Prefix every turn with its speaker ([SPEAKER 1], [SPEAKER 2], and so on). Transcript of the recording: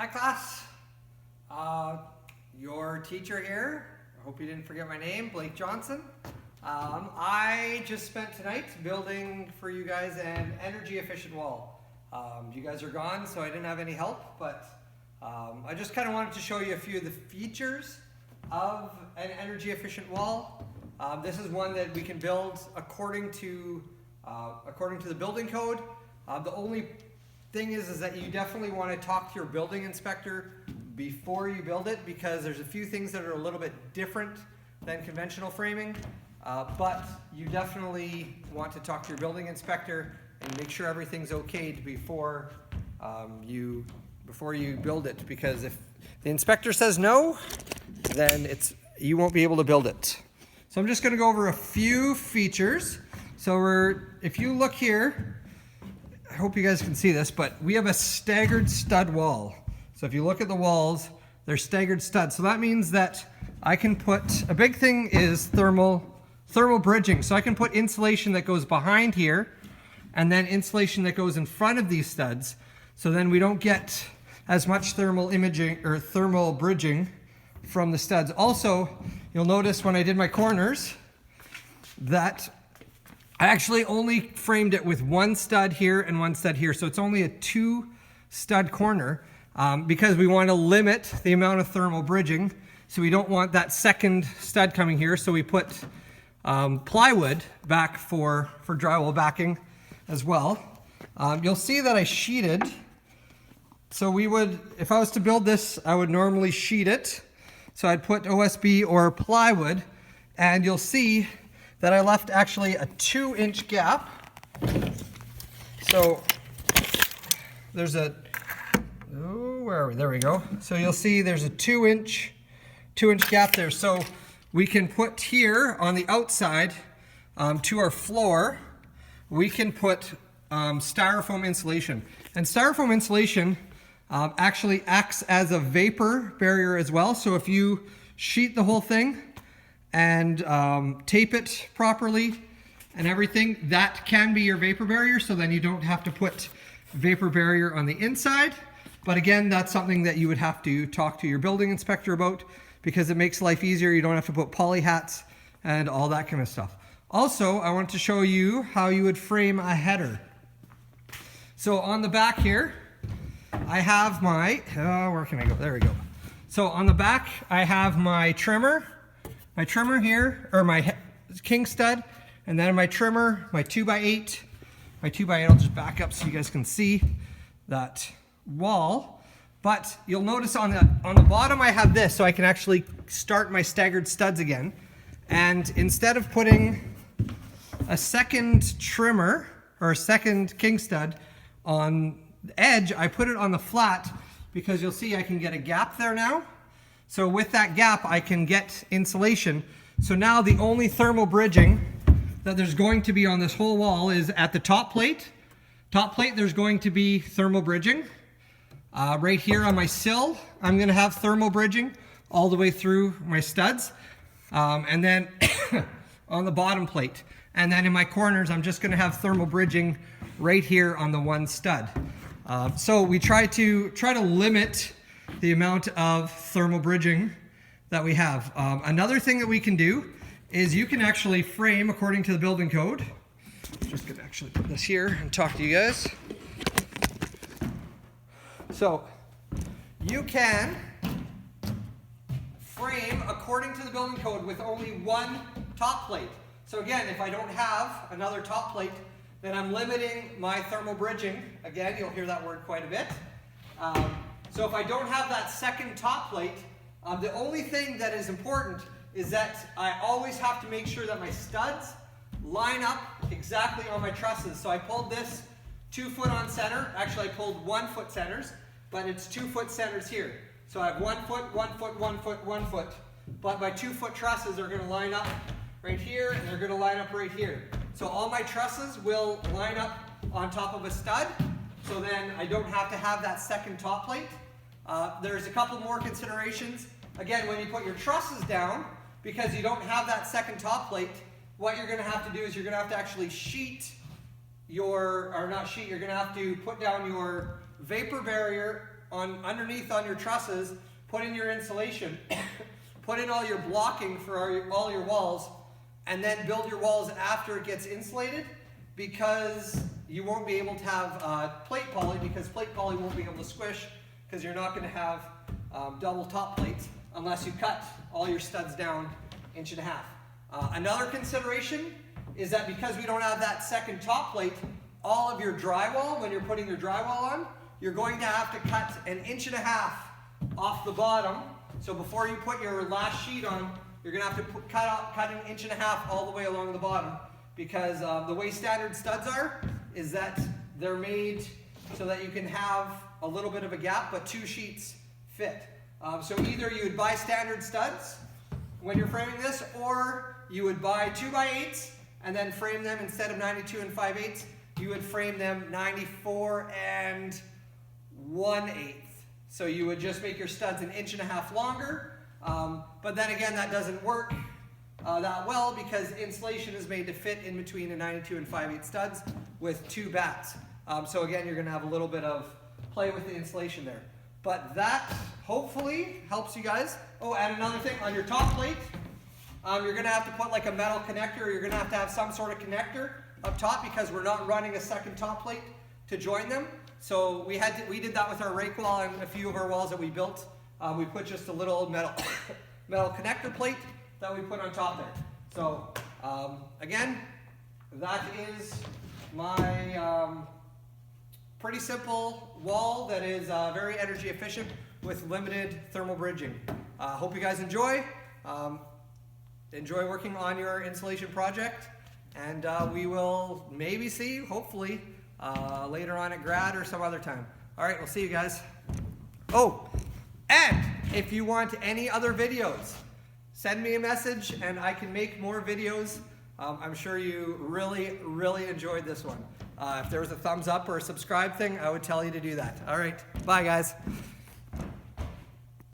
[SPEAKER 1] Hi class, your teacher here. I hope you didn't forget my name, Blake Johnson. I just spent tonight building for you guys an energy efficient wall. You guys are gone, so I didn't have any help, but I just kind of wanted to show you a few of the features of an energy efficient wall. This is one that we can build according to the building code. The only thing is that you definitely want to talk to your building inspector before you build it, because there's a few things that are a little bit different than conventional framing, but you definitely want to talk to your building inspector and make sure everything's okayed before you build it, because if the inspector says no, then you won't be able to build it. So I'm just going to go over a few features. So if you look here, I hope you guys can see this, but we have a staggered stud wall. So if you look at the walls, they're staggered studs. So that means that I can put, a big thing is thermal bridging. So I can put insulation that goes behind here and then insulation that goes in front of these studs. So then we don't get as much thermal imaging or thermal bridging from the studs. Also, you'll notice when I did my corners that I actually only framed it with one stud here and one stud here. So it's only a 2-stud corner because we want to limit the amount of thermal bridging. So we don't want that second stud coming here. So we put plywood back for drywall backing as well. You'll see that I sheeted. So if I was to build this, I would normally sheet it. So I'd put OSB or plywood, and you'll see that I left actually a 2-inch gap. So there's where are we? There we go. So you'll see there's a 2-inch gap there. So we can put here on the outside to our floor, we can put styrofoam insulation. And styrofoam insulation actually acts as a vapor barrier as well. So if you sheet the whole thing and tape it properly and everything, that can be your vapor barrier, so then you don't have to put vapor barrier on the inside. But again, that's something that you would have to talk to your building inspector about, because it makes life easier. You don't have to put poly hats and all that kind of stuff. Also, I want to show you how you would frame a header. So on the back here, I have my, where can I go? There we go. So on the back, I have my trimmer here, or my king stud, and then my trimmer, my 2x8. My 2x8, I'll just back up so you guys can see that wall. But you'll notice on the bottom I have this, so I can actually start my staggered studs again. And instead of putting a second trimmer or a second king stud on the edge, I put it on the flat, because you'll see I can get a gap there now. So with that gap, I can get insulation. So now the only thermal bridging that there's going to be on this whole wall is at the top plate. Top plate, there's going to be thermal bridging. Right here on my sill, I'm going to have thermal bridging all the way through my studs. And then on the bottom plate. And then in my corners, I'm just going to have thermal bridging right here on the one stud. So we try to limit the amount of thermal bridging that we have. Another thing that we can do is you can actually frame according to the building code. I'm just going to actually put this here and talk to you guys. So you can frame according to the building code with only one top plate. So again, if I don't have another top plate, then I'm limiting my thermal bridging. Again, you'll hear that word quite a bit. So if I don't have that second top plate, the only thing that is important is that I always have to make sure that my studs line up exactly on my trusses. So I pulled this 2 foot on center. Actually, I pulled 1 foot centers, but it's 2 foot centers here. So I have 1 foot, 1 foot, 1 foot, 1 foot. But my 2 foot trusses are going to line up right here, and they're going to line up right here. So all my trusses will line up on top of a stud, so then I don't have to have that second top plate. There's a couple more considerations. Again, when you put your trusses down, because you don't have that second top plate, what you're going to have to do is you're going to have to actually you're going to have to put down your vapor barrier underneath on your trusses, put in your insulation, put in all your blocking for all your walls, and then build your walls after it gets insulated, because you won't be able to have plate poly, because plate poly won't be able to squish, because you're not going to have double top plates unless you cut all your studs down 1.5 inches. Another consideration is that because we don't have that second top plate, all of your drywall, when you're putting your drywall on, you're going to have to cut 1.5 inches off the bottom. So before you put your last sheet on, you're going to have to cut 1.5 inches all the way along the bottom, because the way standard studs are is that they're made so that you can have a little bit of a gap, but 2 sheets fit. So either you would buy standard studs when you're framing this, or you would buy 2x8s and then frame them, instead of 92 5/8, you would frame them 94 1/8. So you would just make your studs 1.5 inches longer. But then again, that doesn't work that well, because insulation is made to fit in between a 92 5/8 studs with 2 bats. So again, you're going to have a little bit of play with the insulation there. But that hopefully helps you guys. Oh, and another thing, on your top plate, you're going to have to put like a metal connector, or you're going to have some sort of connector up top, because we're not running a second top plate to join them. So we did that with our rake wall and a few of our walls that we built. We put just a little metal connector plate that we put on top there. So again, that is my pretty simple wall that is very energy efficient with limited thermal bridging. Hope you guys enjoy working on your insulation project, and we will maybe see you, hopefully, later on at grad or some other time. All right, we'll see you guys. Oh, and if you want any other videos, send me a message and I can make more videos. I'm sure you really, really enjoyed this one. If there was a thumbs up or a subscribe thing, I would tell you to do that. All right, bye guys.